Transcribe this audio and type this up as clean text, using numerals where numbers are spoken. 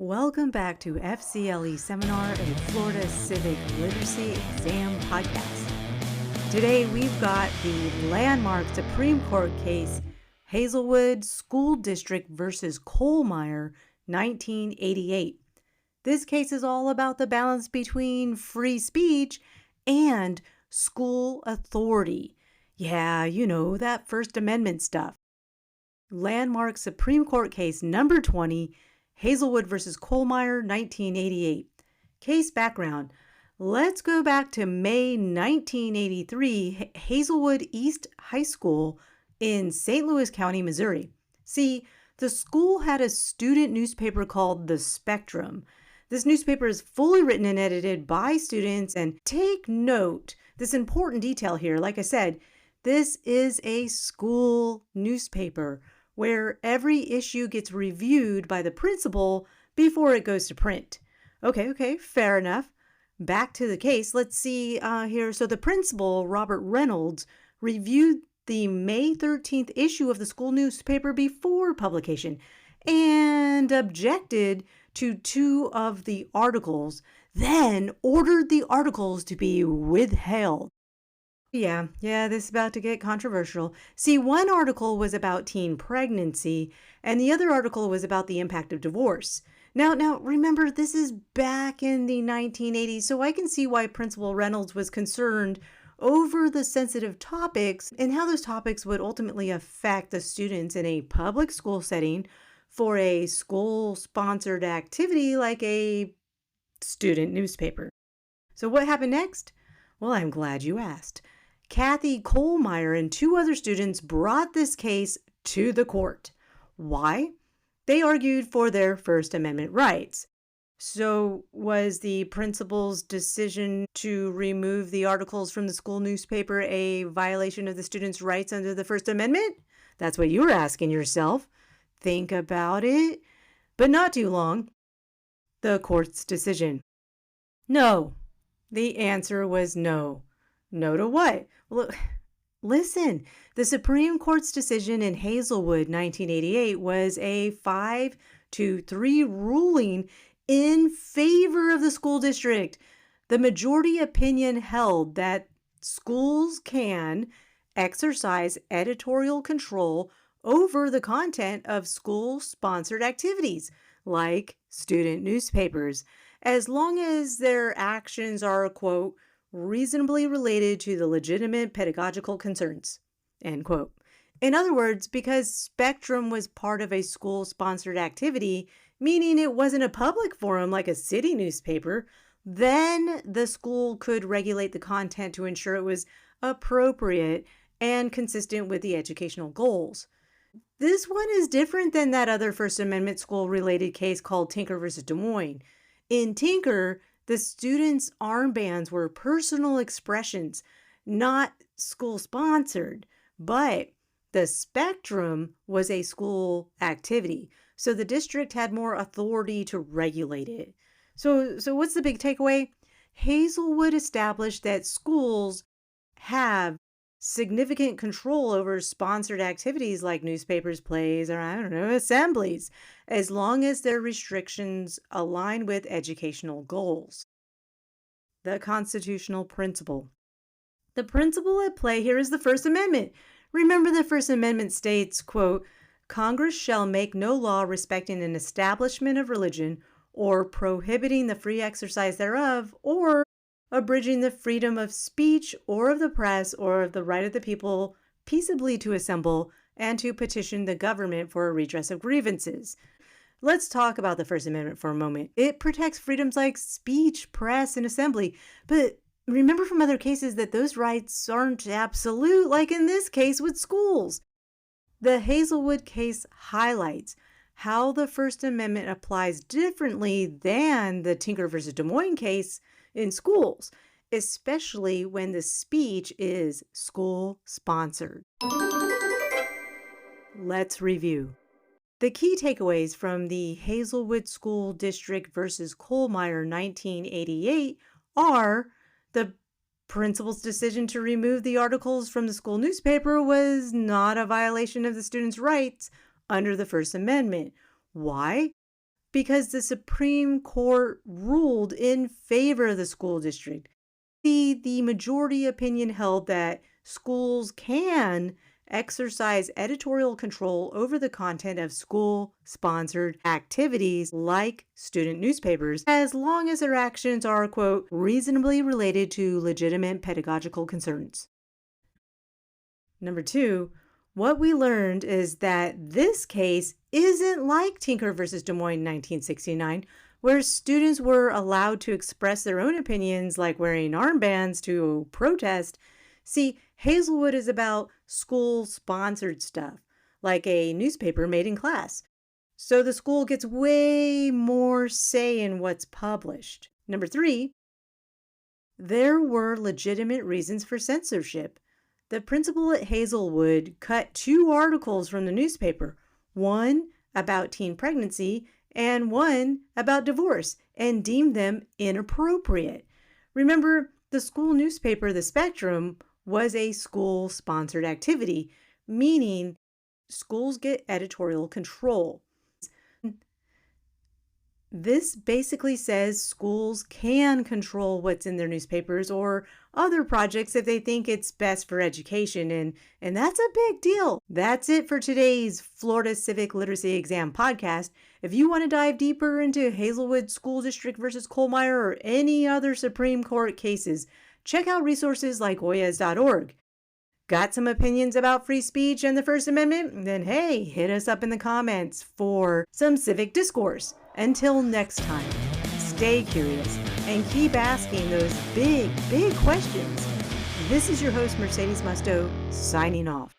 Welcome back to FCLE Seminar, a Florida Civic Literacy Exam podcast. Today we've got the landmark Supreme Court case, Hazelwood School District versus Kuhlmeier, 1988. This case is all about the balance between free speech and school authority. Yeah, you know, that First Amendment stuff. Landmark Supreme Court case number 20, Hazelwood versus Kuhlmeier, 1988. Case background. Let's go back to May 1983, Hazelwood East High School in St. Louis County, Missouri. See, the school had a student newspaper called The Spectrum. This newspaper is fully written and edited by students, and take note, this important detail here, like I said, this is a school newspaper where every issue gets reviewed by the principal before it goes to print. Okay, fair enough. Back to the case. Let's see here. So the principal, Robert Reynolds, reviewed the May 13th issue of the school newspaper before publication and objected to two of the articles, then ordered the articles to be withheld. Yeah, this is about to get controversial. See, one article was about teen pregnancy, and the other article was about the impact of divorce. Now, remember, this is back in the 1980s, so I can see why Principal Reynolds was concerned over the sensitive topics and how those topics would ultimately affect the students in a public school setting for a school-sponsored activity like a student newspaper. So what happened next? Well, I'm glad you asked. Kathy Kuhlmeier and two other students brought this case to the court. Why? They argued for their First Amendment rights. So was the principal's decision to remove the articles from the school newspaper a violation of the students' rights under the First Amendment? That's what you were asking yourself. Think about it. But not too long. The court's decision. No. The answer was no. No to what? Look, listen, the Supreme Court's decision in Hazelwood 1988 was a 5-3 ruling in favor of the school district. The majority opinion held that schools can exercise editorial control over the content of school-sponsored activities, like student newspapers, as long as their actions are, quote, reasonably related to the legitimate pedagogical concerns, end quote. In other words, because Spectrum was part of a school-sponsored activity, meaning it wasn't a public forum like a city newspaper, then the school could regulate the content to ensure it was appropriate and consistent with the educational goals. This one is different than that other First Amendment school-related case called Tinker versus Des Moines. In Tinker, the students' armbands were personal expressions, not school-sponsored, but the Spectrum was a school activity, so the district had more authority to regulate it. So what's the big takeaway? Hazelwood established that schools have significant control over sponsored activities like newspapers, plays, or assemblies, as long as their restrictions align with educational goals. The constitutional principle. The principle at play here is the First Amendment. Remember, the First Amendment states, quote, Congress shall make no law respecting an establishment of religion or prohibiting the free exercise thereof or abridging the freedom of speech or of the press or of the right of the people peaceably to assemble and to petition the government for a redress of grievances. Let's talk about the First Amendment for a moment. It protects freedoms like speech, press, and assembly, but remember from other cases that those rights aren't absolute, like in this case with schools. The Hazelwood case highlights how the First Amendment applies differently than the Tinker versus Des Moines case in schools, especially when the speech is school-sponsored. Let's review. The key takeaways from the Hazelwood School District versus Kuhlmeier 1988 are the principal's decision to remove the articles from the school newspaper was not a violation of the students' rights under the First Amendment. Why? because the Supreme Court ruled in favor of the school district. The majority opinion held that schools can exercise editorial control over the content of school-sponsored activities like student newspapers, as long as their actions are, quote, reasonably related to legitimate pedagogical concerns. Number 2, what we learned is that this case isn't like Tinker versus Des Moines 1969, where students were allowed to express their own opinions like wearing armbands to protest. See, Hazelwood is about school-sponsored stuff, like a newspaper made in class. So the school gets way more say in what's published. Number 3, there were legitimate reasons for censorship. The principal at Hazelwood cut 2 articles from the newspaper, one about teen pregnancy and one about divorce, and deemed them inappropriate. Remember, the school newspaper, The Spectrum, was a school-sponsored activity, meaning schools get editorial control. This basically says schools can control what's in their newspapers or other projects if they think it's best for education, and that's a big deal. That's it for today's Florida Civic Literacy Exam podcast. If you want to dive deeper into Hazelwood School District versus Kuhlmeier or any other Supreme Court cases, check out resources like oyas.org. Got some opinions about free speech and the First Amendment? Then hey, hit us up in the comments for some civic discourse. Until next time, stay curious and keep asking those big questions. This is your host, Mercedes Musto, signing off.